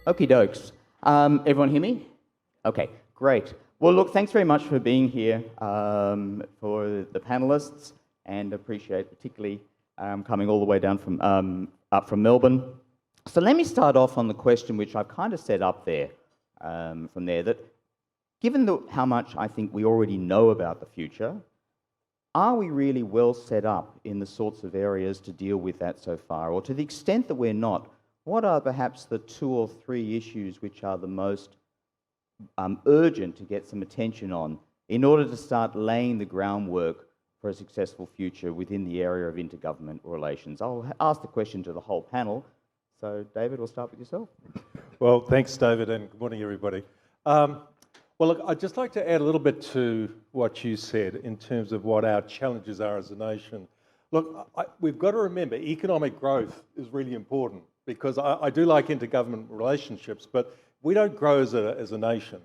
Okie dokes. Everyone hear me? Okay, great. Well, look, thanks very much for being here for the panelists, and appreciate particularly coming all the way down from up from Melbourne. So let me start off on the question which I've kind of set up there from there, that given how much I think we already know about the future, are we really well set up in the sorts of areas to deal with that so far? Or to the extent that we're not, what are perhaps the 2 or 3 issues which are the most urgent to get some attention on in order to start laying the groundwork for a successful future within the area of intergovernmental relations? I'll ask the question to the whole panel. So, David, we'll start with yourself. Well, thanks, David, and good morning, everybody. Well, look, I'd just like to add a little bit to what you said in terms of what our challenges are as a nation. Look, we've got to remember economic growth is really important, because I do like intergovernmental relationships, but we don't grow as a nation,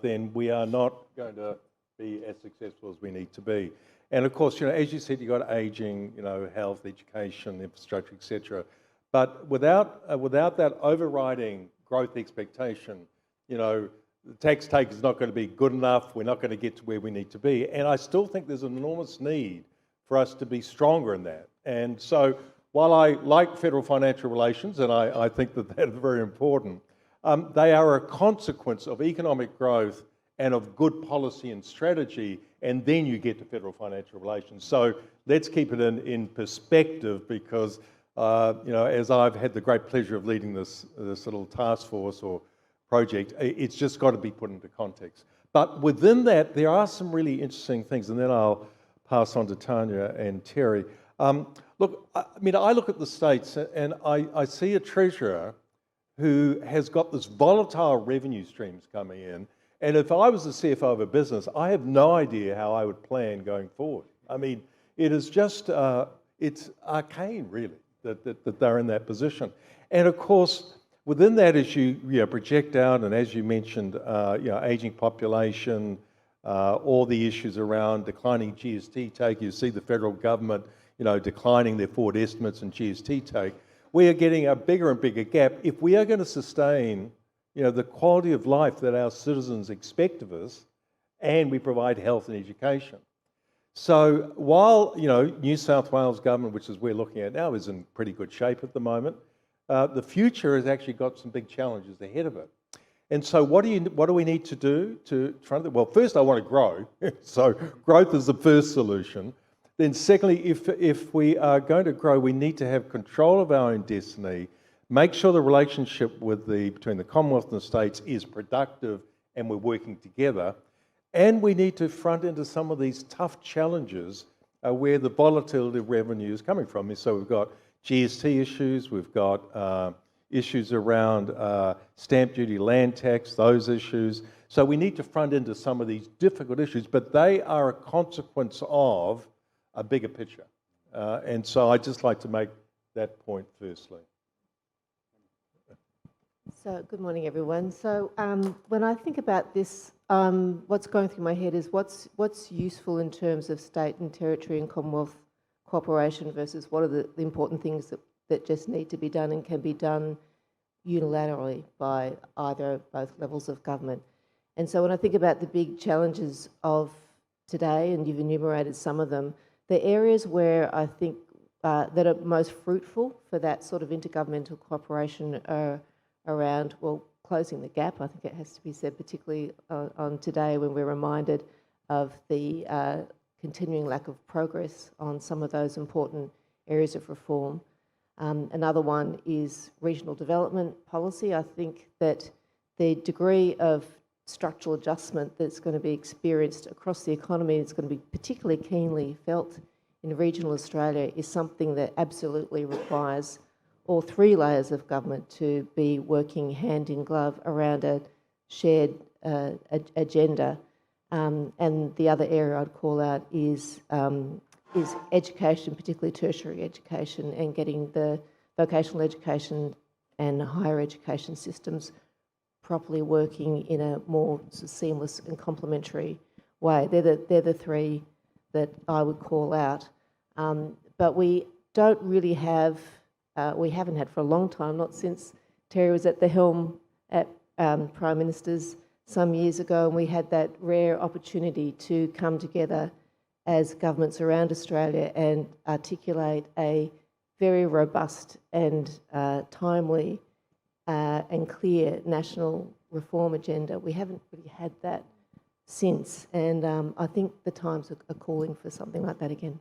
then we are not going to be as successful as we need to be. And of course, as you said, you've got ageing, health, education, infrastructure, etc. But without that overriding growth expectation, the tax take is not going to be good enough. We're not going to get to where we need to be. And I still think there's an enormous need for us to be stronger in that. And so while I like federal financial relations, and I think that is very important, they are a consequence of economic growth and of good policy and strategy, and then you get to federal financial relations. So let's keep it in perspective, because as I've had the great pleasure of leading this little task force or project, it's just got to be put into context. But within that, there are some really interesting things, and then I'll pass on to Tanya and Terry. Look, I look at the states and I see a treasurer who has got this volatile revenue streams coming in, and if I was the CFO of a business, I have no idea how I would plan going forward. It is just, it's arcane, really, that they're in that position. And of course, within that, as you project out, and as you mentioned, aging population, all the issues around declining GST take, you see the federal government, declining their forward estimates and GST take, we are getting a bigger and bigger gap. If we are going to sustain, the quality of life that our citizens expect of us, and we provide health and education. So while, New South Wales government, which is we're looking at now, is in pretty good shape at the moment, the future has actually got some big challenges ahead of it. And so what do we need to do to try to, well, first I want to grow. So growth is the first solution. Then secondly, if we are going to grow, we need to have control of our own destiny, make sure the relationship between the Commonwealth and the states is productive and we're working together. And we need to front into some of these tough challenges where the volatility of revenue is coming from. So we've got GST issues, we've got issues around stamp duty, land tax, those issues. So we need to front into some of these difficult issues, but they are a consequence of a bigger picture. And so I'd just like to make that point firstly. So good morning, everyone. So when I think about this, what's going through my head is what's useful in terms of state and territory and Commonwealth cooperation versus what are the important things that just need to be done and can be done unilaterally by either or both levels of government. And so when I think about the big challenges of today, and you've enumerated some of them, the areas where I think that are most fruitful for that sort of intergovernmental cooperation are around, well, closing the gap. I think it has to be said, particularly on today when we're reminded of the continuing lack of progress on some of those important areas of reform. Another one is regional development policy. I think that the degree of structural adjustment that's going to be experienced across the economy, it's going to be particularly keenly felt in regional Australia, is something that absolutely requires all 3 layers of government to be working hand in glove around a shared agenda. And the other area I'd call out is education, particularly tertiary education, and getting the vocational education and higher education systems properly working in a more seamless and complementary way. They're the 3 that I would call out. But we don't really have, we haven't had for a long time, not since Terry was at the helm at Prime Minister's some years ago, and we had that rare opportunity to come together as governments around Australia and articulate a very robust and timely and clear national reform agenda. We haven't really had that since, and I think the times are calling for something like that again.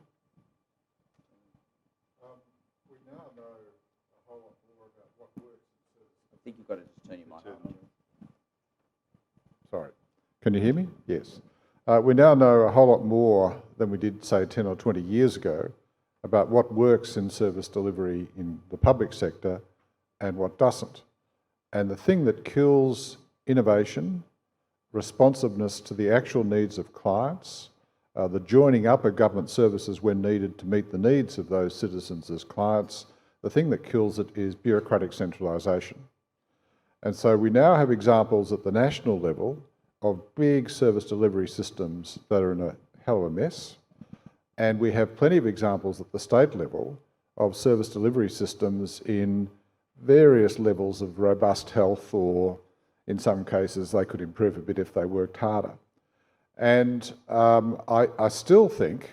We now know a whole lot more about what works in service. I think you've got to just turn your mic on. Sorry. Can you hear me? Yes. We now know a whole lot more than we did, say, 10 or 20 years ago about what works in service delivery in the public sector and what doesn't. And the thing that kills innovation, responsiveness to the actual needs of clients, the joining up of government services when needed to meet the needs of those citizens as clients, the thing that kills it is bureaucratic centralisation. And so we now have examples at the national level of big service delivery systems that are in a hell of a mess. And we have plenty of examples at the state level of service delivery systems in various levels of robust health, or in some cases they could improve a bit if they worked harder. And I still think,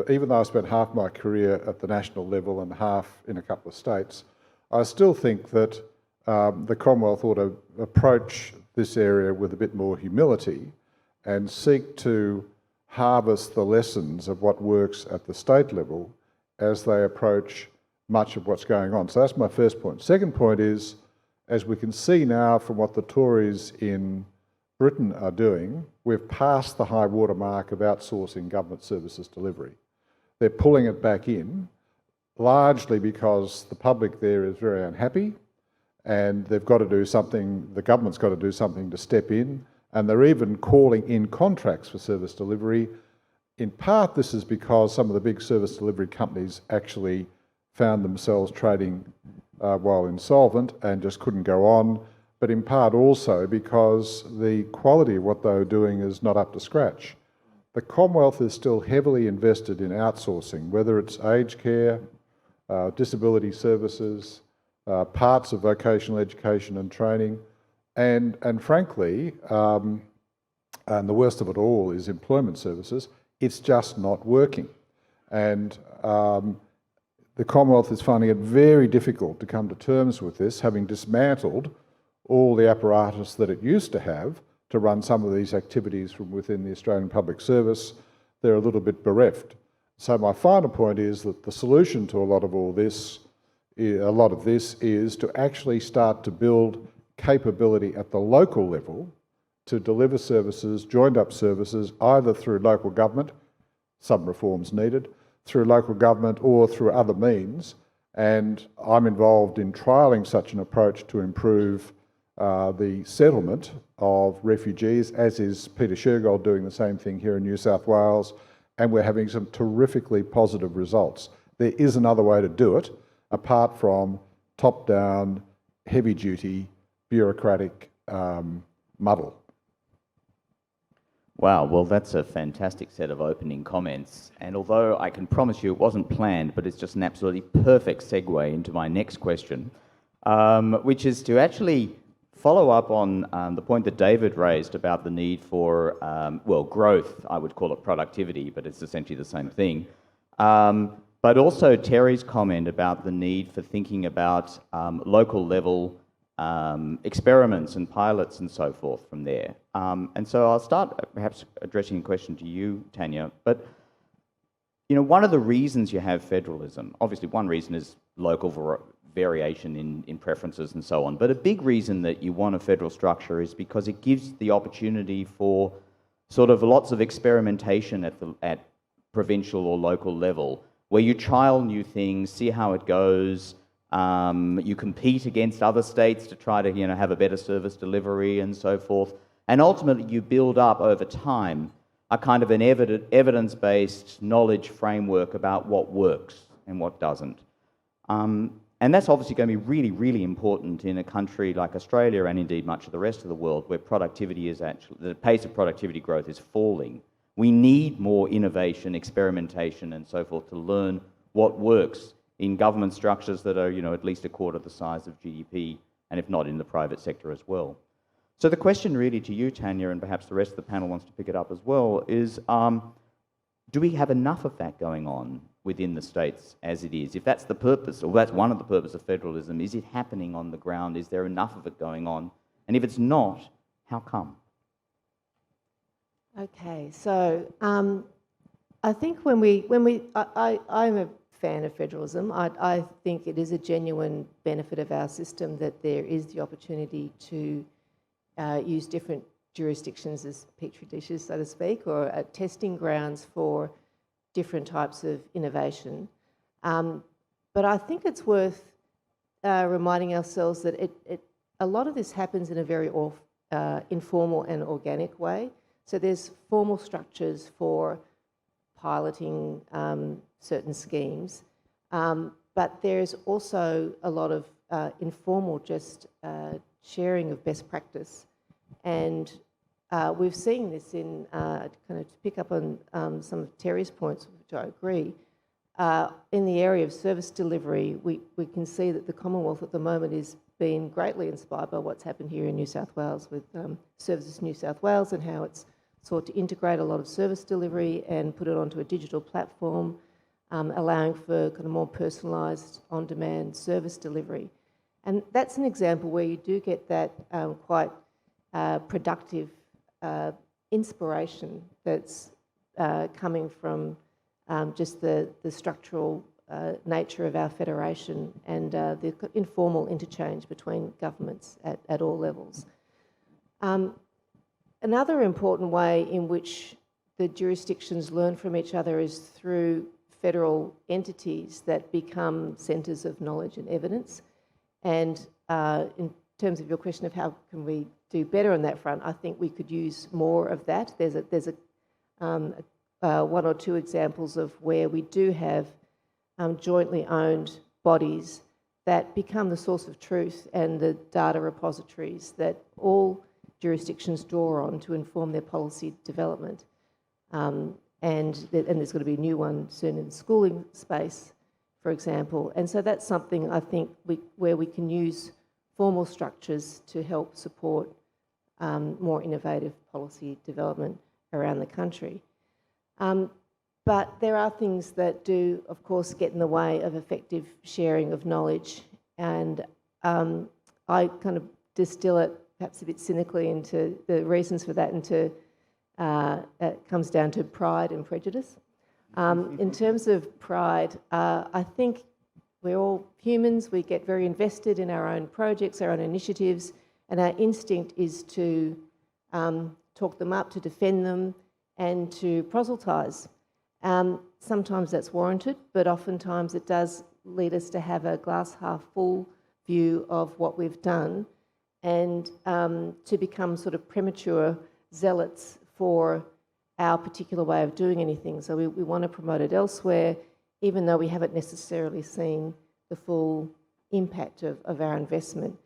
even though I spent half my career at the national level and half in a couple of states, I still think that the Commonwealth ought to approach this area with a bit more humility and seek to harvest the lessons of what works at the state level as they approach much of what's going on. So that's my first point. Second point is, as we can see now from what the Tories in Britain are doing, we've passed the high water mark of outsourcing government services delivery. They're pulling it back in, largely because the public there is very unhappy, and they've got to do something, the government's got to do something to step in, and they're even calling in contracts for service delivery. In part, this is because some of the big service delivery companies actually found themselves trading while insolvent and just couldn't go on, but in part also because the quality of what they were doing is not up to scratch. The Commonwealth is still heavily invested in outsourcing, whether it's aged care, disability services, parts of vocational education and training, and frankly, and the worst of it all is employment services. It's just not working. And the Commonwealth is finding it very difficult to come to terms with this, having dismantled all the apparatus that it used to have to run some of these activities from within the Australian Public Service. They're a little bit bereft. So my final point is that the solution to a lot of this is to actually start to build capability at the local level to deliver services, joined up services, either through local government, some reforms needed, through local government or through other means. And I'm involved in trialling such an approach to improve the settlement of refugees, as is Peter Shergold doing the same thing here in New South Wales, and we're having some terrifically positive results. There is another way to do it, apart from top-down, heavy-duty, bureaucratic muddle. Wow, well, that's a fantastic set of opening comments. And although I can promise you it wasn't planned, but it's just an absolutely perfect segue into my next question, which is to actually follow up on the point that David raised about the need for, well, growth. I would call it productivity, but it's essentially the same thing. But also Terry's comment about the need for thinking about local level experiments and pilots and so forth from there. And so I'll start perhaps addressing a question to you, Tanya. But you know, one of the reasons you have federalism, obviously one reason is local variation in preferences and so on, but a big reason that you want a federal structure is because it gives the opportunity for sort of lots of experimentation at provincial or local level, where you trial new things, see how it goes. You compete against other states to try to, you know, have a better service delivery and so forth. And ultimately you build up over time a kind of an evidence-based knowledge framework about what works and what doesn't. And that's obviously going to be really, really important in a country like Australia and indeed much of the rest of the world where productivity is actually, the pace of productivity growth is falling. We need more innovation, experimentation and so forth to learn what works in government structures that are, you know, at least a quarter the size of GDP and if not, in the private sector as well. So the question really to you, Tanya, and perhaps the rest of the panel wants to pick it up as well, is do we have enough of that going on within the states as it is? If that's the purpose, or that's one of the purposes of federalism, is it happening on the ground? Is there enough of it going on? And if it's not, how come? Okay, so I think I'm a fan of federalism. I think it is a genuine benefit of our system that there is the opportunity to use different jurisdictions as petri dishes, so to speak, or testing grounds for different types of innovation. But I think it's worth reminding ourselves that a lot of this happens in a very informal and organic way. So there's formal structures for piloting certain schemes, but there's also a lot of informal just sharing of best practice. And we've seen this in, kind of to pick up on some of Terry's points, which I agree, in the area of service delivery, we can see that the Commonwealth at the moment is being greatly inspired by what's happened here in New South Wales with Services New South Wales and how it's sought to integrate a lot of service delivery and put it onto a digital platform, allowing for kind of more personalised, on-demand service delivery. And that's an example where you do get that quite productive inspiration that's coming from just the structural nature of our federation and the informal interchange between governments at all levels. Another important way in which the jurisdictions learn from each other is through federal entities that become centres of knowledge and evidence. And in terms of your question of how can we do better on that front, I think we could use more of that. There's one or two examples of where we do have jointly owned bodies that become the source of truth and the data repositories that all jurisdictions draw on to inform their policy development. And there's going to be a new one soon in the schooling space, for example. And so that's something I think where we can use formal structures to help support more innovative policy development around the country. But there are things that do, of course, get in the way of effective sharing of knowledge. And I kind of distill it perhaps a bit cynically into the reasons for that, it comes down to pride and prejudice. In terms of pride, I think we're all humans. We get very invested in our own projects, our own initiatives, and our instinct is to talk them up, to defend them, and to proselytise. Sometimes that's warranted, but oftentimes it does lead us to have a glass half full view of what we've done and to become sort of premature zealots for our particular way of doing anything. So we want to promote it elsewhere, even though we haven't necessarily seen the full impact of our investment.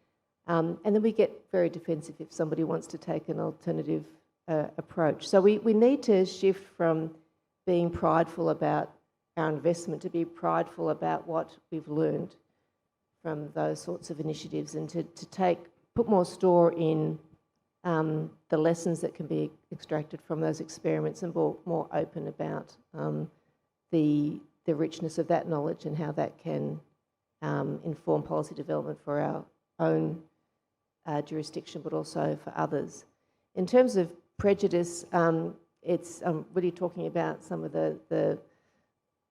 And then we get very defensive if somebody wants to take an alternative approach. So we need to shift from being prideful about our investment to be prideful about what we've learned from those sorts of initiatives and to put more store in the lessons that can be extracted from those experiments and more open about the richness of that knowledge and how that can inform policy development for our own jurisdiction, but also for others. In terms of prejudice, it's really talking about some of the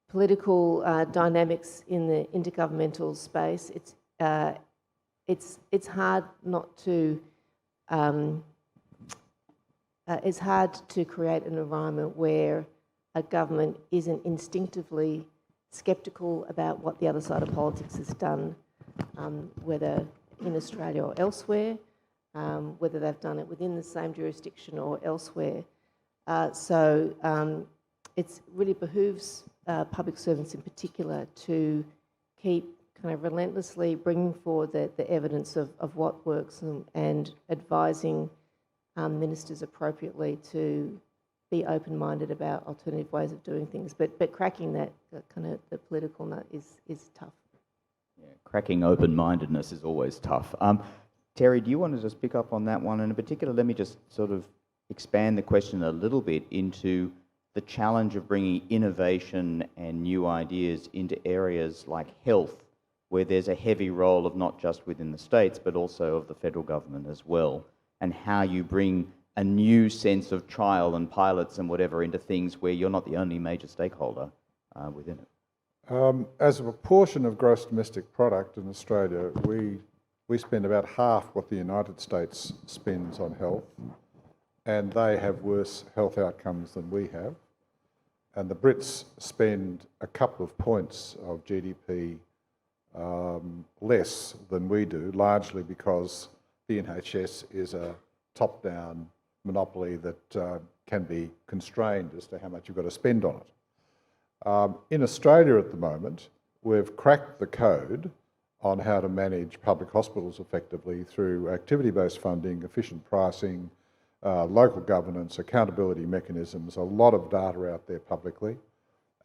political dynamics in the intergovernmental space. It's hard not to. It's hard to create an environment where a government isn't instinctively sceptical about what the other side of politics has done, whether in Australia or elsewhere, whether they've done it within the same jurisdiction or elsewhere. So it really behooves public servants in particular to keep kind of relentlessly bringing forward the evidence of what works and advising ministers appropriately to be open-minded about alternative ways of doing things. But cracking that kind of the political nut is tough. Yeah, cracking open-mindedness is always tough. Terry, do you want to just pick up on that one? And in particular, let me just sort of expand the question a little bit into the challenge of bringing innovation and new ideas into areas like health, where there's a heavy role of not just within the states, but also of the federal government as well, and how you bring a new sense of trial and pilots and whatever into things where you're not the only major stakeholder within it. As a proportion of gross domestic product in Australia, we spend about half what the United States spends on health, and they have worse health outcomes than we have. And the Brits spend a couple of points of GDP less than we do, largely because the NHS is a top-down monopoly that can be constrained as to how much you've got to spend on it. In Australia at the moment, we've cracked the code on how to manage public hospitals effectively through activity-based funding, efficient pricing, local governance, accountability mechanisms, a lot of data out there publicly.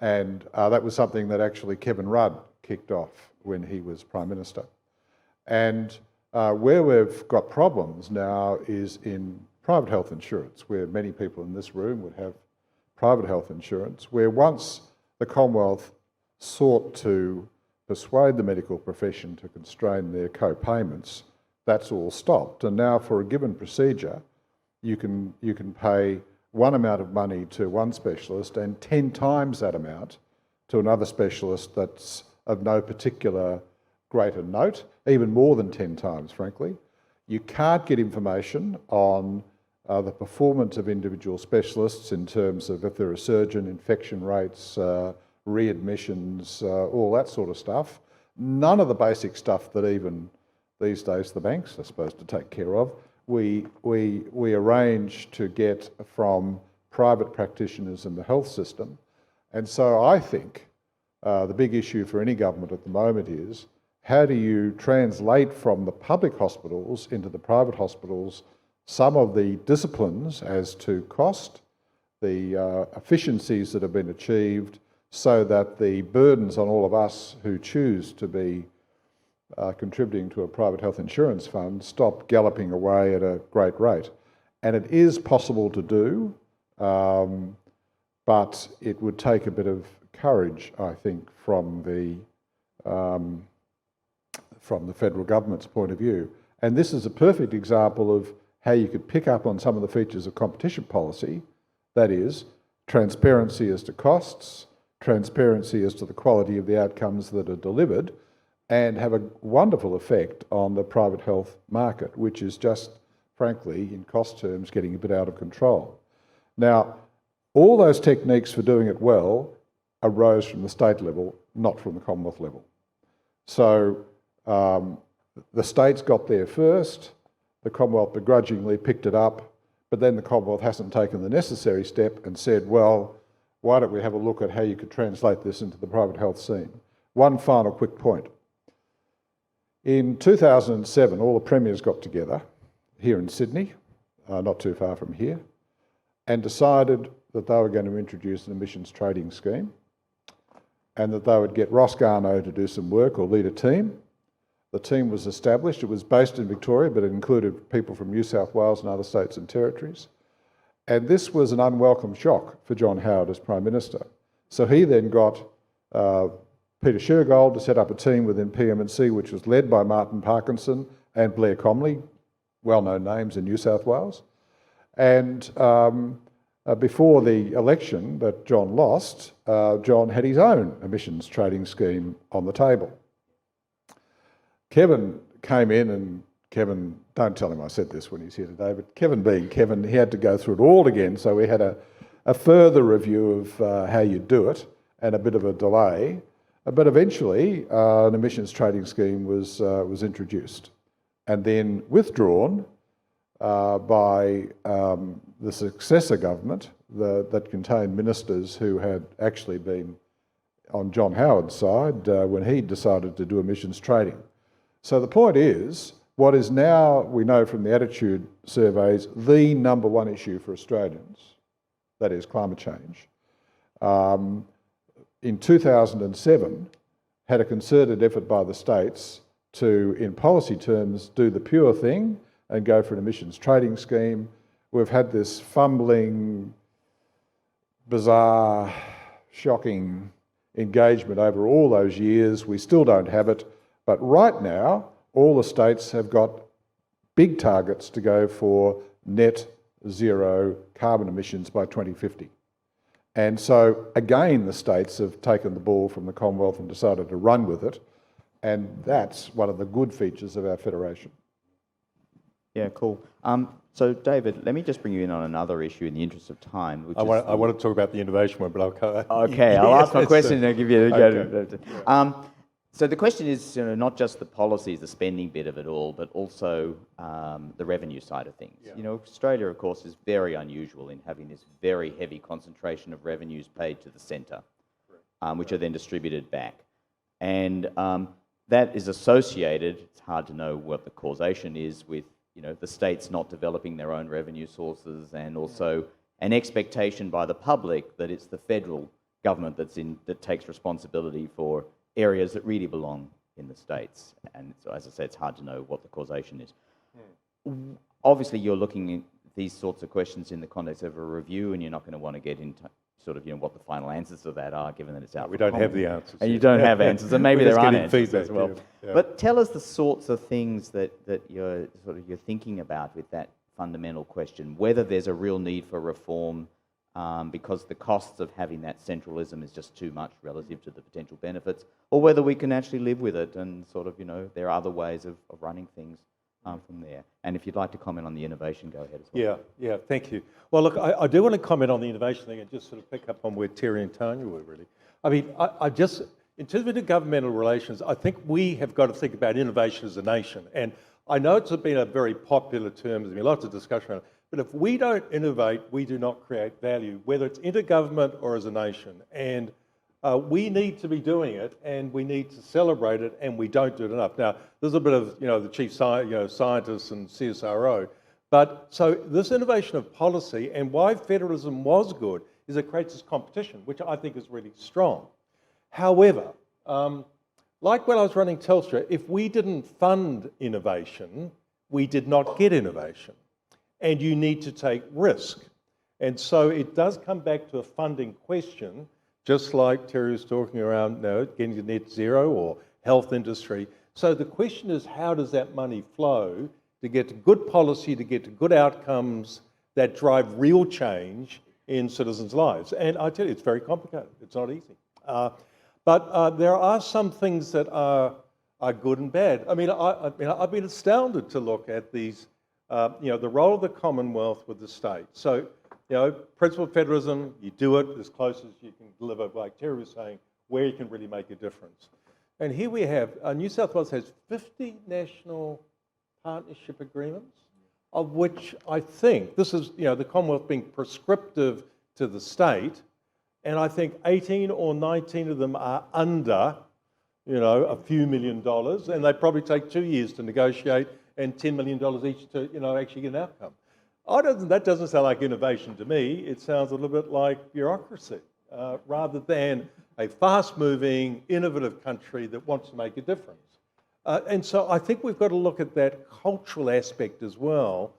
And that was something that actually Kevin Rudd kicked off when he was Prime Minister. And where we've got problems now is in private health insurance, where many people in this room would have private health insurance, where once the Commonwealth sought to persuade the medical profession to constrain their co-payments, that's all stopped. And now for a given procedure, you can pay one amount of money to one specialist and 10 times that amount to another specialist that's of no particular greater note, even more than 10 times, frankly. You can't get information on the performance of individual specialists in terms of if they're a surgeon, infection rates, readmissions, all that sort of stuff. None of the basic stuff that even these days the banks are supposed to take care of. We arrange to get from private practitioners in the health system. And so I think the big issue for any government at the moment is how do you translate from the public hospitals into the private hospitals some of the disciplines as to cost, the efficiencies that have been achieved, so that the burdens on all of us who choose to be contributing to a private health insurance fund stop galloping away at a great rate. And it is possible to do, but it would take a bit of courage, I think, from the federal government's point of view. And this is a perfect example of how you could pick up on some of the features of competition policy, that is, transparency as to costs, transparency as to the quality of the outcomes that are delivered, and have a wonderful effect on the private health market, which is just, frankly, in cost terms, getting a bit out of control. Now, all those techniques for doing it well arose from the state level, not from the Commonwealth level. So the states got there first, the Commonwealth begrudgingly picked it up, but then the Commonwealth hasn't taken the necessary step and said, well, why don't we have a look at how you could translate this into the private health scene? One final quick point. In 2007, all the premiers got together here in Sydney, not too far from here, and decided that they were going to introduce an emissions trading scheme and that they would get Ross Garnaut to do some work or lead a team. The team was established. It was based in Victoria, but it included people from New South Wales and other states and territories. And this was an unwelcome shock for John Howard as Prime Minister. So he then got Peter Shergold to set up a team within PM&C, which was led by Martin Parkinson and Blair Comley, well-known names in New South Wales. And before the election that John lost, John had his own emissions trading scheme on the table. Kevin came in, and Kevin, don't tell him I said this when he's here today, but Kevin being Kevin, he had to go through it all again, so we had a further review of how you do it and a bit of a delay. But eventually, an emissions trading scheme was introduced and then withdrawn by the successor government that contained ministers who had actually been on John Howard's side when he decided to do emissions trading. So the point is, what is now, we know from the attitude surveys, the number one issue for Australians, that is climate change, in 2007 had a concerted effort by the states to, in policy terms, do the pure thing and go for an emissions trading scheme. We've had this fumbling, bizarre, shocking engagement over all those years. We still don't have it. But right now, all the states have got big targets to go for net zero carbon emissions by 2050. And so, again, the states have taken the ball from the Commonwealth and decided to run with it. And that's one of the good features of our federation. Yeah, cool. So, David, let me just bring you in on another issue in the interest of time. Which I want to talk about the innovation one, but I'll cover. Okay, I'll ask my question and I'll give you. Okay. So the question is, not just the policies, the spending bit of it all, but also the revenue side of things. Yeah. Australia, of course, is very unusual in having this very heavy concentration of revenues paid to the centre, which are then distributed back. And that is associated, it's hard to know what the causation is, with the states not developing their own revenue sources, and also an expectation by the public that it's the federal government that takes responsibility for areas that really belong in the states. And so, as I said, it's hard to know what the causation is. Obviously, you're looking at these sorts of questions in the context of a review, and you're not going to want to get into sort of what the final answers to that are, given that it's out. We don't have the answers. And you don't have answers, and maybe there aren't answers feedback as well. Yeah. But tell us the sorts of things that you're thinking about with that fundamental question, whether there's a real need for reform because the costs of having that centralism is just too much relative to the potential benefits, or whether we can actually live with it and sort of, there are other ways of running things from there. And if you'd like to comment on the innovation, go ahead as well. Yeah, thank you. Well, look, I do want to comment on the innovation thing and just sort of pick up on where Terry and Tanya were, really. I mean, I just, in terms of intergovernmental relations, I think we have got to think about innovation as a nation. And I know it's been a very popular term, there's been lots of discussion around it, but if we don't innovate, we do not create value, whether it's intergovernment or as a nation. And we need to be doing it, and we need to celebrate it, and we don't do it enough. Now, there's a bit of, the chief scientists and CSRO, but so this innovation of policy and why federalism was good is it creates this competition, which I think is really strong. However, like when I was running Telstra, if we didn't fund innovation, we did not get innovation. And you need to take risk. And so it does come back to a funding question, just like Terry was talking around getting to net zero or health industry. So the question is, how does that money flow to get to good policy, to get to good outcomes that drive real change in citizens' lives? And I tell you, it's very complicated. It's not easy. But there are some things that are good and bad. I mean, I've been astounded to look at these, the role of the Commonwealth with the state. So, principle of federalism, you do it as close as you can deliver, like Terry was saying, where you can really make a difference. And here we have, New South Wales has 50 national partnership agreements, of which I think, this is, the Commonwealth being prescriptive to the state, and I think 18 or 19 of them are under, a few $1 million, and they probably take 2 years to negotiate and $10 million each to, actually get an outcome. That doesn't sound like innovation to me. It sounds a little bit like bureaucracy, rather than a fast-moving, innovative country that wants to make a difference. And so I think we've got to look at that cultural aspect as well,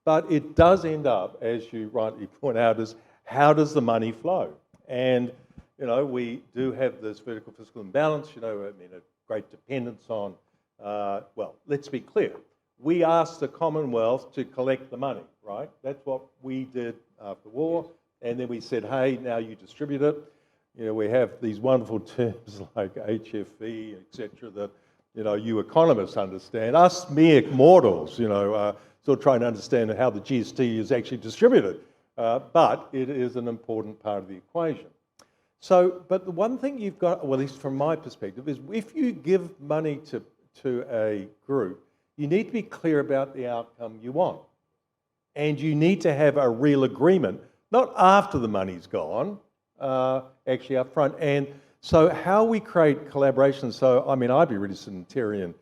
but it does end up, as you rightly point out, is how does the money flow? And, we do have this vertical fiscal imbalance, a great dependence on, let's be clear. We asked the Commonwealth to collect the money, right? That's what we did after the war. And then we said, hey, now you distribute it. We have these wonderful terms like HFE, etc., that, you economists understand. Us mere mortals, still trying to understand how the GST is actually distributed. But it is an important part of the equation. So, but the one thing you've got, well, at least from my perspective, is if you give money to a group, you need to be clear about the outcome you want. And you need to have a real agreement, not after the money's gone, actually up front. And so how we create collaboration, so, I'd be really interested in Terry and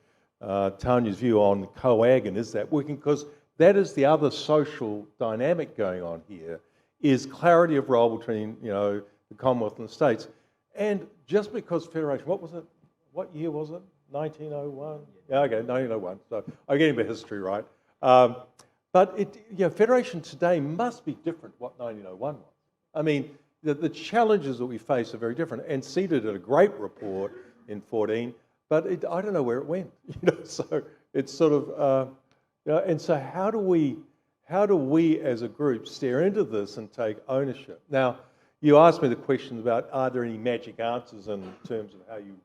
Tanya's view on COAG and is that working? Because that is the other social dynamic going on here, is clarity of role between, the Commonwealth and the states. And just because Federation, what year was it? 1901? Yeah, okay, 1901. So I'm getting the history right. But federation today must be different to what 1901 was. I mean, the challenges that we face are very different. And CEDA did a great report in 14, but I don't know where it went. So it's sort of, and so how do we as a group stare into this and take ownership? Now, you asked me the question about are there any magic answers in terms of how you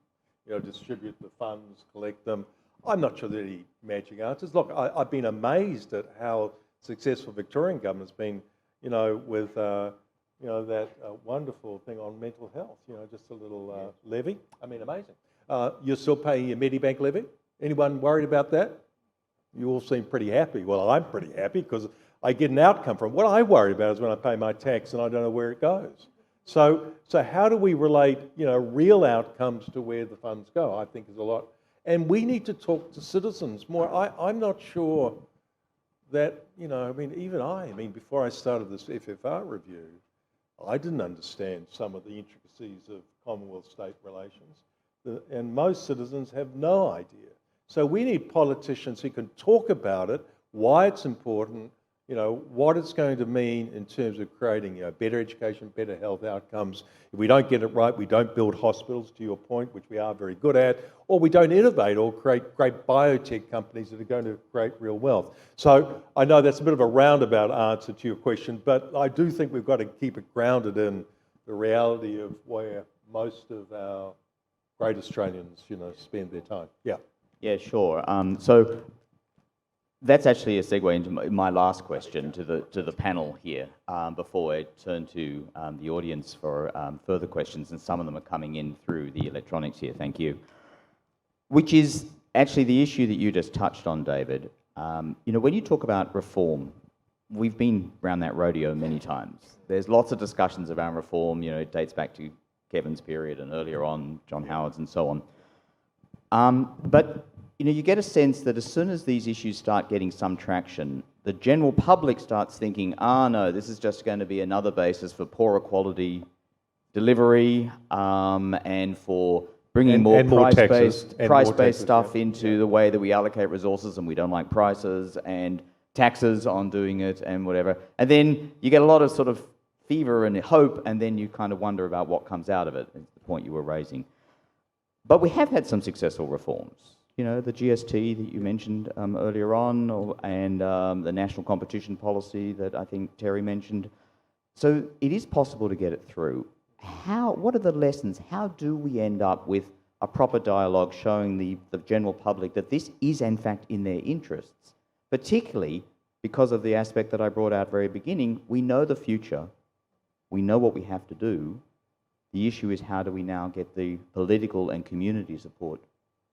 distribute the funds, collect them. I'm not sure there are any magic answers. Look, I've been amazed at how successful Victorian government's been, with that wonderful thing on mental health. Just a little levy. I mean, amazing. You're still paying your Medibank levy. Anyone worried about that? You all seem pretty happy. Well, I'm pretty happy because I get an outcome from it. What I worry about is when I pay my tax and I don't know where it goes. So how do we relate, real outcomes to where the funds go? I think is a lot. And we need to talk to citizens more. I'm not sure that, even before I started this FFR review, I didn't understand some of the intricacies of Commonwealth-state relations. And most citizens have no idea. So we need politicians who can talk about it, why it's important, what it's going to mean in terms of creating better education, better health outcomes. If we don't get it right, we don't build hospitals, to your point, which we are very good at, or we don't innovate or create great biotech companies that are going to create real wealth. So I know that's a bit of a roundabout answer to your question, but I do think we've got to keep it grounded in the reality of where most of our great Australians, spend their time. Yeah. Yeah, sure. So that's actually a segue into my last question to the panel here before I turn to the audience for further questions, and some of them are coming in through the electronics here. Thank you. Which is actually the issue that you just touched on, David. When you talk about reform, we've been around that rodeo many times. There's lots of discussions around reform. It dates back to Kevin's period and earlier on, John Howard's and so on. But you get a sense that as soon as these issues start getting some traction, the general public starts thinking, no, this is just going to be another basis for poorer quality delivery and for bringing more price-based stuff into the way that we allocate resources, and we don't like prices and taxes on doing it and whatever. And then you get a lot of sort of fever and hope, and then you kind of wonder about what comes out of it, is the point you were raising. But we have had some successful reforms. The GST that you mentioned earlier on, and the national competition policy that I think Terry mentioned. So it is possible to get it through. What are the lessons? How do we end up with a proper dialogue showing the general public that this is in fact in their interests, particularly because of the aspect that I brought out at the very beginning? We know the future. We know what we have to do. The issue is how do we now get the political and community support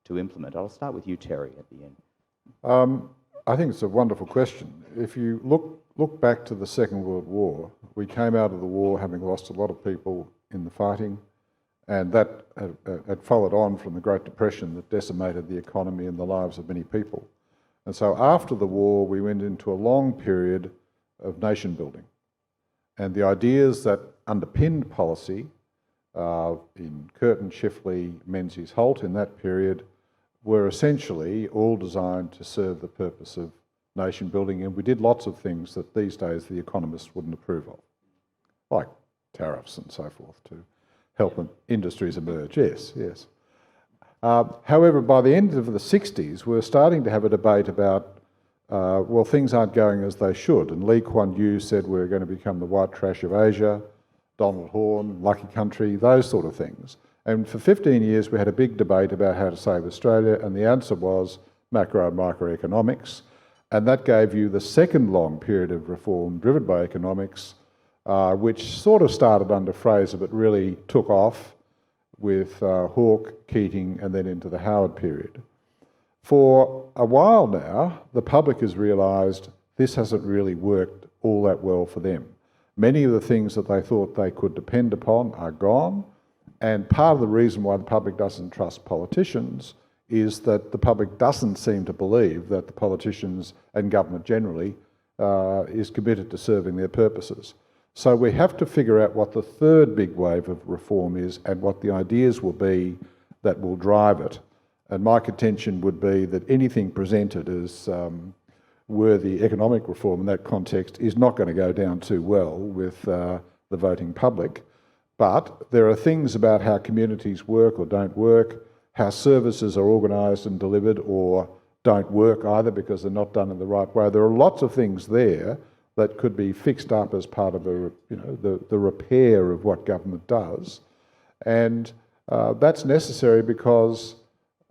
to implement? I'll start with you, Terry, at the end. I think it's a wonderful question. If you look back to the Second World War, we came out of the war having lost a lot of people in the fighting, and that had followed on from the Great Depression that decimated the economy and the lives of many people. And so after the war, we went into a long period of nation building. And the ideas that underpinned policy in Curtin, Chifley, Menzies, Holt in that period were essentially all designed to serve the purpose of nation building, and we did lots of things that these days the economists wouldn't approve of, like tariffs and so forth to help industries emerge. Yes. However, by the end of the 60s, we were starting to have a debate about things aren't going as they should. And Lee Kuan Yew said we're going to become the white trash of Asia, Donald Horne, lucky country, those sort of things. And for 15 years, we had a big debate about how to save Australia, and the answer was macro and microeconomics. And that gave you the second long period of reform driven by economics, which sort of started under Fraser, but really took off with Hawke, Keating, and then into the Howard period. For a while now, the public has realised this hasn't really worked all that well for them. Many of the things that they thought they could depend upon are gone, and part of the reason why the public doesn't trust politicians is that the public doesn't seem to believe that the politicians and government generally is committed to serving their purposes. So we have to figure out what the third big wave of reform is and what the ideas will be that will drive it. And my contention would be that anything presented as worthy economic reform in that context is not going to go down too well with the voting public. But there are things about how communities work or don't work, how services are organised and delivered or don't work either because they're not done in the right way. There are lots of things there that could be fixed up as part of the repair of what government does. And that's necessary because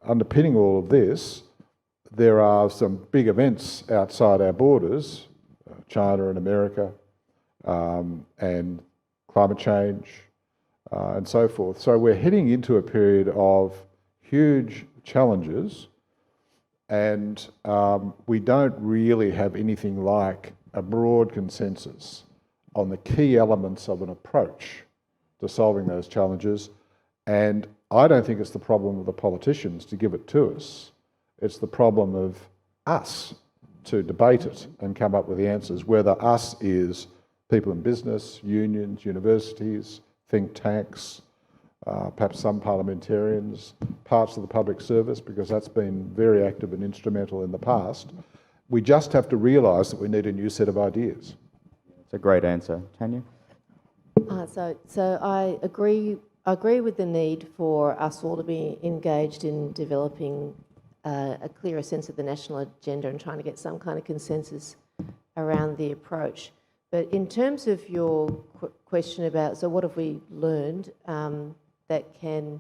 underpinning all of this, there are some big events outside our borders, China and America, and climate change, and so forth. So we're heading into a period of huge challenges, and we don't really have anything like a broad consensus on the key elements of an approach to solving those challenges. And I don't think it's the problem of the politicians to give it to us. It's the problem of us to debate it and come up with the answers, whether us is people in business, unions, universities, think tanks, perhaps some parliamentarians, parts of the public service, because that's been very active and instrumental in the past. We just have to realise that we need a new set of ideas. It's a great answer. Tanya? So I agree with the need for us all to be engaged in developing a clearer sense of the national agenda and trying to get some kind of consensus around the approach. But in terms of your question about, so what have we learned that can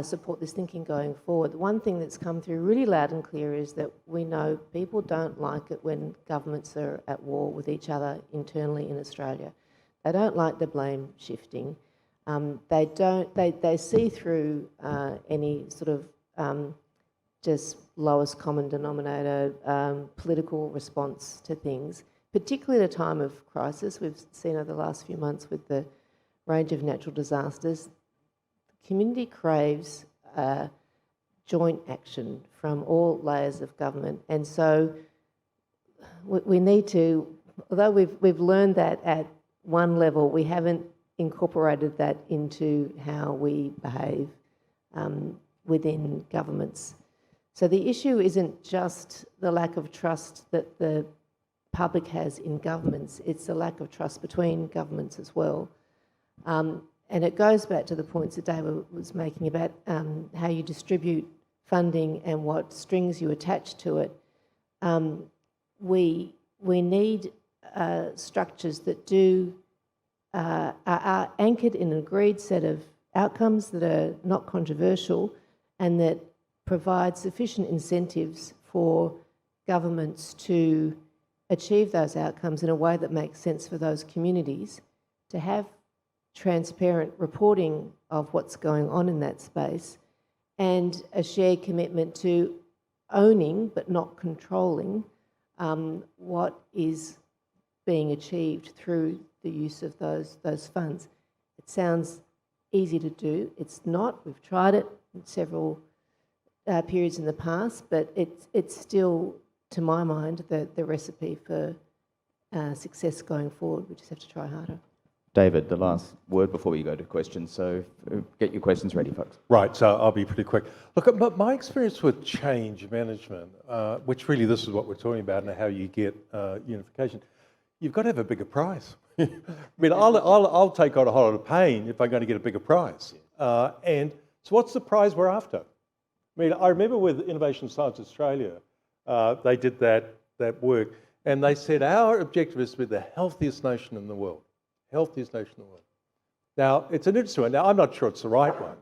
support this thinking going forward, one thing that's come through really loud and clear is that we know people don't like it when governments are at war with each other internally in Australia. They don't like the blame shifting. They see through any sort of just lowest common denominator political response to things, particularly at a time of crisis. We've seen over the last few months with the range of natural disasters. The community craves joint action from all layers of government, and so we need to, although we've learned that at one level, we haven't incorporated that into how we behave within governments. So the issue isn't just the lack of trust that the public has in governments, it's the lack of trust between governments as well. And it goes back to the points that David was making about how you distribute funding and what strings you attach to it. We need structures that are anchored in an agreed set of outcomes that are not controversial and that provide sufficient incentives for governments to achieve those outcomes in a way that makes sense for those communities, to have transparent reporting of what's going on in that space, and a shared commitment to owning but not controlling what is being achieved through the use of those funds. It sounds easy to do. It's not. We've tried it in several periods in the past, but it's still, to my mind, the recipe for success going forward. We just have to try harder. David, the last word before we go to questions. So get your questions ready, folks. Right, so I'll be pretty quick. Look, but my experience with change management, which really this is what we're talking about and how you get unification, you've got to have a bigger prize. I mean, I'll take on a whole lot of pain if I'm going to get a bigger prize. And so what's the prize we're after? I mean, I remember with Innovation Science Australia, they did that work, and they said our objective is to be the healthiest nation in the world. Healthiest nation in the world. Now, it's an interesting one. Now, I'm not sure it's the right one,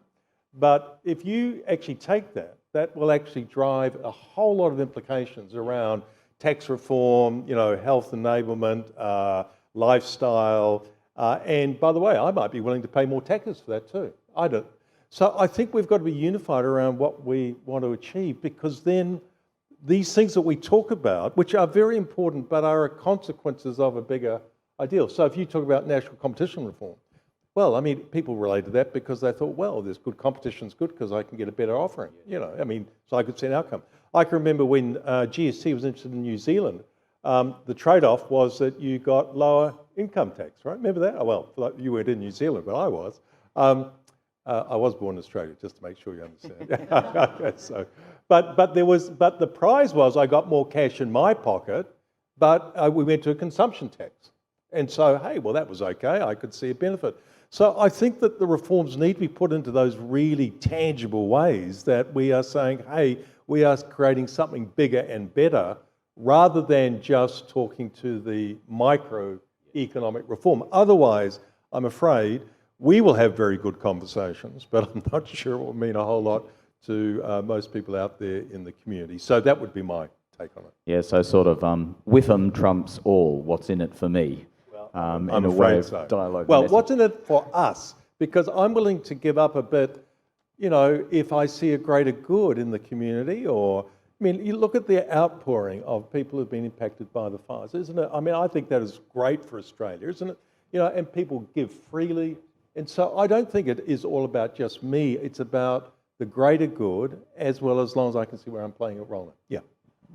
but if you actually take that, that will actually drive a whole lot of implications around tax reform, health enablement, lifestyle, and by the way, I might be willing to pay more taxes for that too. I don't. So I think we've got to be unified around what we want to achieve, because then these things that we talk about, which are very important but are consequences of a bigger ideal. So if you talk about national competition reform, well, I mean, people relate to that because they thought, well, there's good competition's good because I can get a better offering, so I could see an outcome. I can remember when GST was interested in New Zealand, the trade-off was that you got lower income tax, right? Remember that? Oh, well, you weren't in New Zealand, but I was. I was born in Australia, just to make sure you understand. So, but the prize was I got more cash in my pocket, but we went to a consumption tax. And so, hey, well, that was okay. I could see a benefit. So I think that the reforms need to be put into those really tangible ways that we are saying, hey, we are creating something bigger and better, rather than just talking to the microeconomic reform. Otherwise, I'm afraid we will have very good conversations, but I'm not sure it will mean a whole lot to most people out there in the community. So that would be my take on it. Yeah, so sort of with 'em trumps all, what's in it for me? I'm in a way afraid of so. dialogue. Well, message. what's in it for us? Because I'm willing to give up a bit, if I see a greater good in the community, or, I mean, you look at the outpouring of people who've been impacted by the fires, isn't it? I mean, I think that is great for Australia, isn't it? And people give freely. And so I don't think it is all about just me. It's about the greater good, as well, as long as I can see where I'm playing a role in. Yeah.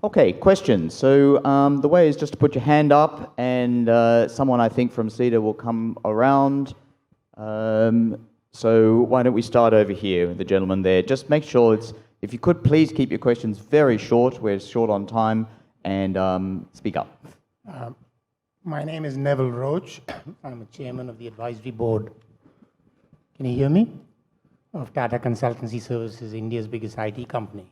Okay, questions. So the way is just to put your hand up, and someone I think from CEDA will come around. So why don't we start over here, the gentleman there. Just make sure if you could please keep your questions very short. We're short on time, and speak up. My name is Neville Roach. I'm a chairman of the advisory board. Can you hear me? Of Tata Consultancy Services, India's biggest IT company.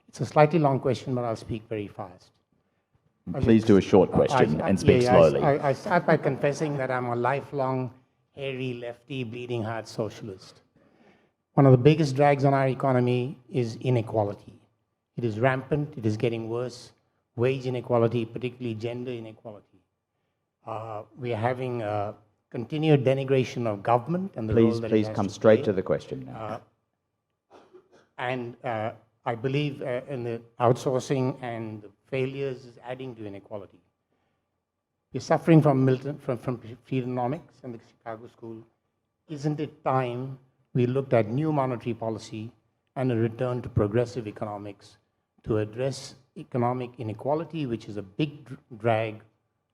It's a slightly long question, but I'll speak very fast. Please do a short question and speak slowly. I start by confessing that I'm a lifelong, hairy, lefty, bleeding heart socialist. One of the biggest drags on our economy is inequality. It is rampant, it is getting worse. Wage inequality, particularly gender inequality. We are having a continued denigration of government and the role that it Please has come to straight play. to the question now. I believe in the outsourcing and the failures is adding to inequality. We're suffering from Freedonomics and the Chicago School. Isn't it time we looked at new monetary policy and a return to progressive economics to address economic inequality, which is a big drag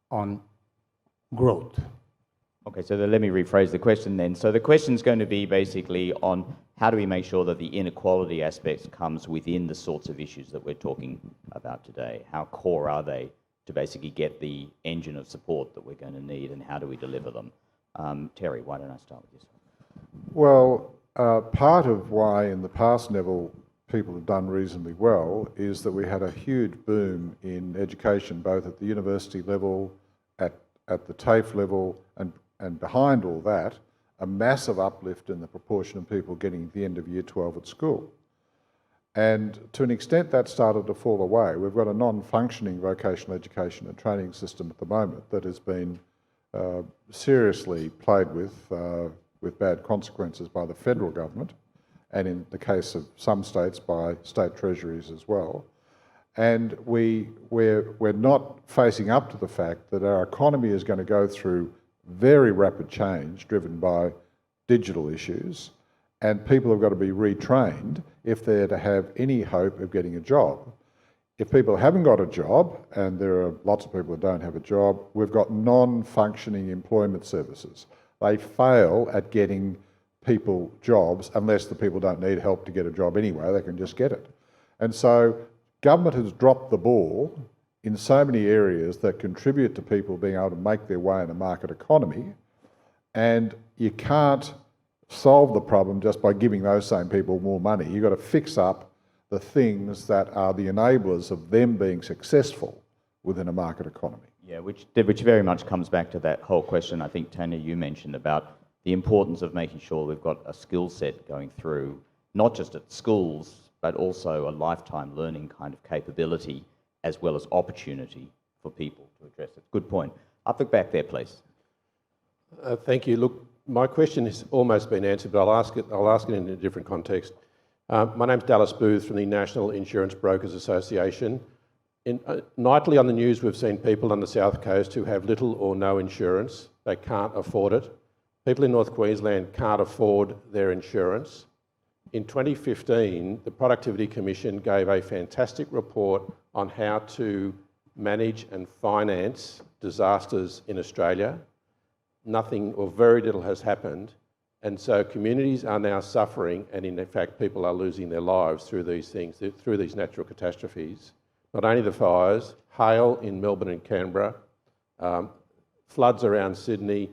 on growth? Okay, so let me rephrase the question then. So the question is going to be basically on how do we make sure that the inequality aspect comes within the sorts of issues that we're talking about today? How core are they to basically get the engine of support that we're going to need, and how do we deliver them? Terry, why don't I start with you? Well, part of why in the past, Neville, people have done reasonably well is that we had a huge boom in education, both at the university level, at the TAFE level, and behind all that, a massive uplift in the proportion of people getting to the end of year 12 at school. And to an extent that started to fall away. We've got a non-functioning vocational education and training system at the moment that has been seriously played with bad consequences by the federal government, and in the case of some states by state treasuries as well. And we're not facing up to the fact that our economy is going to go through very rapid change driven by digital issues, and people have got to be retrained if they're to have any hope of getting a job. If people haven't got a job, and there are lots of people who don't have a job, we've got non-functioning employment services. They fail at getting people jobs unless the people don't need help to get a job anyway, they can just get it. And so government has dropped the ball in so many areas that contribute to people being able to make their way in a market economy, and you can't solve the problem just by giving those same people more money. You've got to fix up the things that are the enablers of them being successful within a market economy. Yeah, which very much comes back to that whole question I think, Tanya, you mentioned about the importance of making sure we've got a skill set going through, not just at schools, but also a lifetime learning kind of capability, as well as opportunity for people to address it. Good point. Up the back there, please. Thank you. Look, my question has almost been answered, but I'll ask it in a different context. My name's Dallas Booth from the National Insurance Brokers Association. Nightly on the news, we've seen people on the South Coast who have little or no insurance. They can't afford it. People in North Queensland can't afford their insurance. In 2015, the Productivity Commission gave a fantastic report on how to manage and finance disasters in Australia. Nothing or very little has happened. And so communities are now suffering, and in fact people are losing their lives through these things, through these natural catastrophes. Not only the fires, hail in Melbourne and Canberra, floods around Sydney.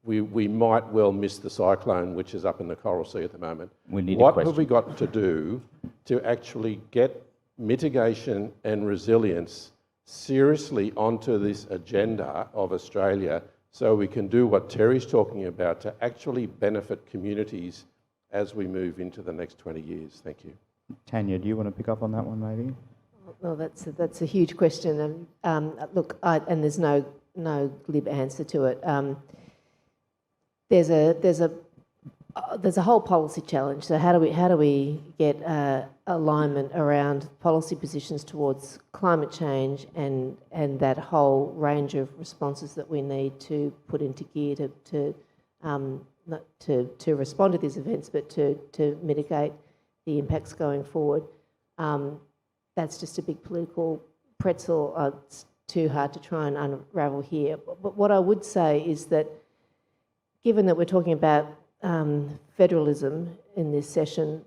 We might well miss the cyclone, which is up in the Coral Sea at the moment. What have we got to do to actually get mitigation and resilience seriously onto this agenda of Australia, so we can do what Terry's talking about to actually benefit communities as we move into the next 20 years? Thank you. Tanya, do you want to pick up on that one maybe? Well, that's a huge question. Look, and there's no glib answer to it. There's a whole policy challenge. So how do we get alignment around policy positions towards climate change and that whole range of responses that we need to put into gear not to respond to these events, but to mitigate the impacts going forward. That's just a big political pretzel. It's too hard to try and unravel here. But what I would say is that, given that we're talking about federalism in this session,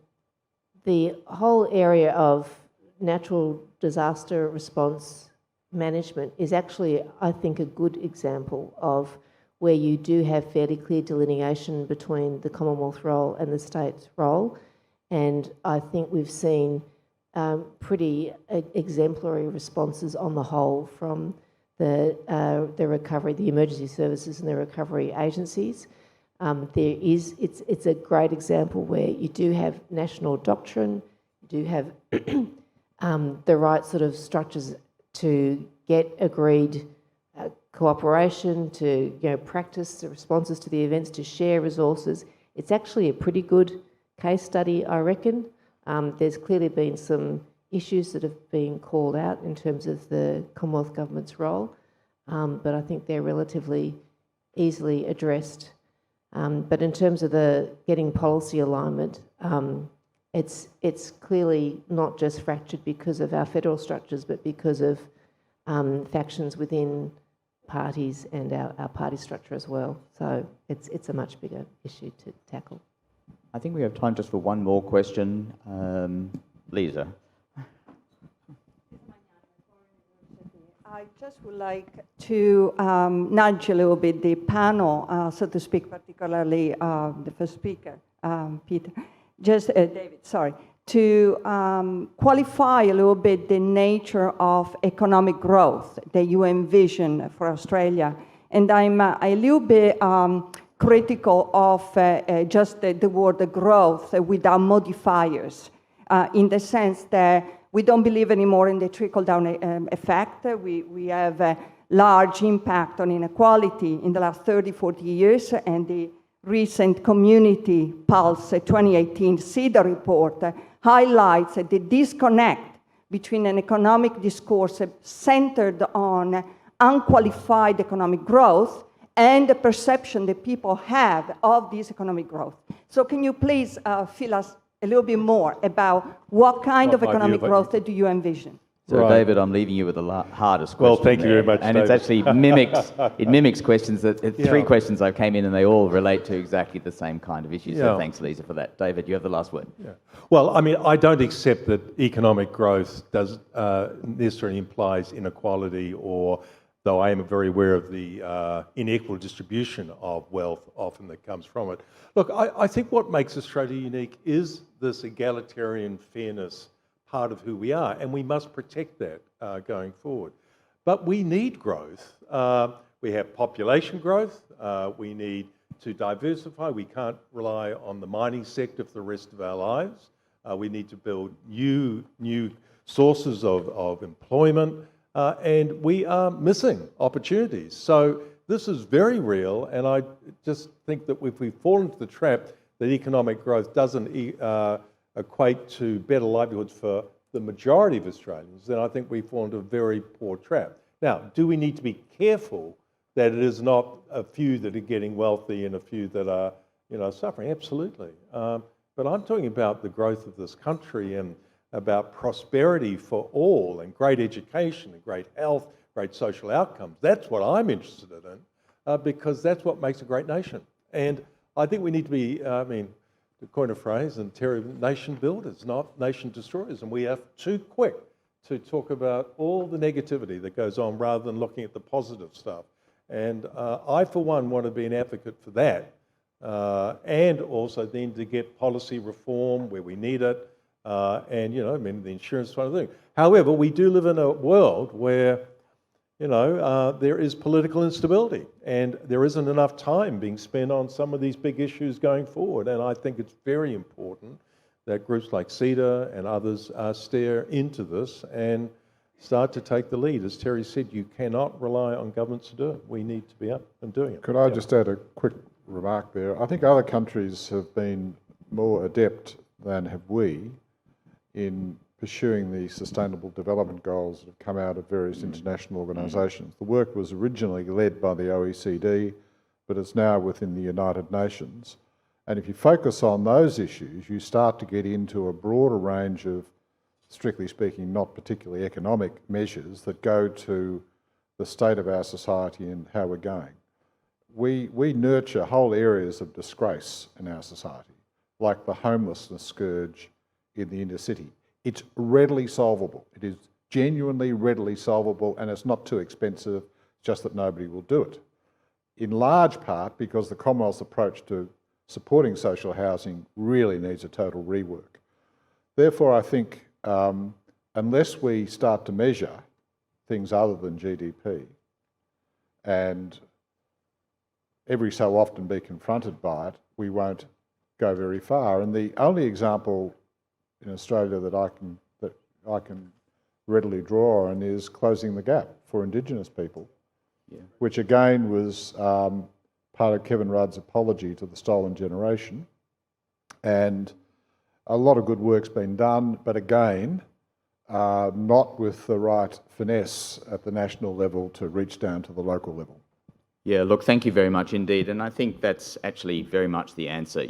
the whole area of natural disaster response management is actually, I think, a good example of where you do have fairly clear delineation between the Commonwealth role and the state's role. And I think we've seen pretty exemplary responses on the whole from the recovery, the emergency services and the recovery agencies. It's a great example where you do have national doctrine, you do have the right sort of structures to get agreed cooperation, to practice the responses to the events, to share resources. It's actually a pretty good case study, I reckon. There's clearly been some issues that have been called out in terms of the Commonwealth Government's role, but I think they're relatively easily addressed. But in terms of the getting policy alignment, it's clearly not just fractured because of our federal structures, but because of factions within parties and our party structure as well. So it's a much bigger issue to tackle. I think we have time just for one more question. Lisa. I just would like to nudge a little bit the panel, so to speak, particularly the first speaker, Peter, David, sorry, to qualify a little bit the nature of economic growth that you envision for Australia. And I'm a little bit critical of just the word growth without modifiers, in the sense that we don't believe anymore in the trickle-down effect. We have a large impact on inequality in the last 30, 40 years, and the recent Community Pulse 2018 CEDA report highlights the disconnect between an economic discourse centered on unqualified economic growth and the perception that people have of this economic growth. So can you please fill us a little bit more about what kind of economic growth do you envision? So Right. David, I'm leaving you with the hardest question. Well, thank you there. very much, And David. it's actually mimics questions that three Yeah. questions I came in, and they all relate to exactly the same kind of issue. So Yeah. thanks, Lisa, for that. David, you have the last word. Yeah. Well, I mean, I don't accept that economic growth does necessarily implies inequality, or though I am very aware of the inequal distribution of wealth often that comes from it. Look, I think what makes Australia unique is this egalitarian fairness part of who we are, and we must protect that going forward. But we need growth. We have population growth. We need to diversify. We can't rely on the mining sector for the rest of our lives. We need to build new sources of employment, and we are missing opportunities. So this is very real, and I just think that if we fall into the trap that economic growth doesn't equate to better livelihoods for the majority of Australians, then I think we fall into a very poor trap. Now, do we need to be careful that it is not a few that are getting wealthy and a few that are, suffering? Absolutely. But I'm talking about the growth of this country and about prosperity for all, and great education and great health, great social outcomes. That's what I'm interested in, because that's what makes a great nation. And I think we need to be, to coin a phrase, and Terry, nation builders, not nation destroyers. And we are too quick to talk about all the negativity that goes on rather than looking at the positive stuff. And I, for one, want to be an advocate for that. And also then to get policy reform where we need it. And, the insurance kind of thing. However, we do live in a world where, there is political instability and there isn't enough time being spent on some of these big issues going forward. And I think it's very important that groups like CEDA and others steer into this and start to take the lead. As Terry said, you cannot rely on governments to do it. We need to be up and doing it. Could I just add a quick remark there? I think other countries have been more adept than have we in pursuing the sustainable development goals that have come out of various international organisations. The work was originally led by the OECD, but it's now within the United Nations. And if you focus on those issues, you start to get into a broader range of, strictly speaking, not particularly economic measures that go to the state of our society and how we're going. We nurture whole areas of disgrace in our society, like the homelessness scourge in the inner city. It's readily solvable. It is genuinely readily solvable, and it's not too expensive, just that nobody will do it. In large part because the Commonwealth's approach to supporting social housing really needs a total rework. Therefore, I think unless we start to measure things other than GDP and every so often be confronted by it, we won't go very far. And the only example in Australia that I can readily draw on is closing the gap for Indigenous people, which again was part of Kevin Rudd's apology to the stolen generation. And a lot of good work's been done, but again, not with the right finesse at the national level to reach down to the local level. Yeah, look, thank you very much indeed. And I think that's actually very much the answer.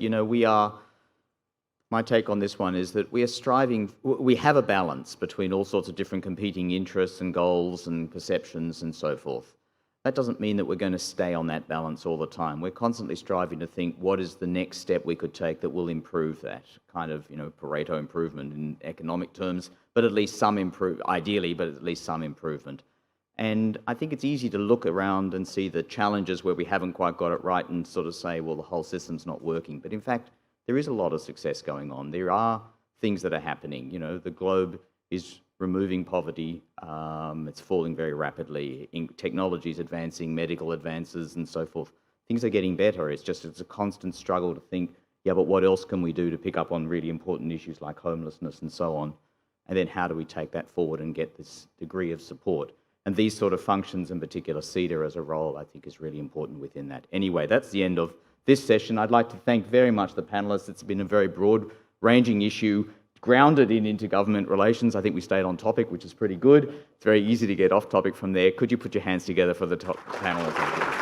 My take on this one is that we have a balance between all sorts of different competing interests and goals and perceptions and so forth. That doesn't mean that we're going to stay on that balance all the time. We're constantly striving to think what is the next step we could take that will improve that kind of, Pareto improvement in economic terms, but at least some ideally, but at least some improvement. And I think it's easy to look around and see the challenges where we haven't quite got it right and sort of say, well, the whole system's not working. But in fact, there is a lot of success going on. There are things that are happening. The globe is removing poverty. It's falling very rapidly. Technology is advancing, medical advances and so forth. Things are getting better. It's a constant struggle to think, yeah, but what else can we do to pick up on really important issues like homelessness and so on? And then how do we take that forward and get this degree of support? And these sort of functions, in particular CEDA as a role, I think is really important within that. Anyway, that's the end of this session. I'd like to thank very much the panellists. It's been a very broad-ranging issue, grounded in intergovernment relations. I think we stayed on topic, which is pretty good. It's very easy to get off topic from there. Could you put your hands together for the top panelists?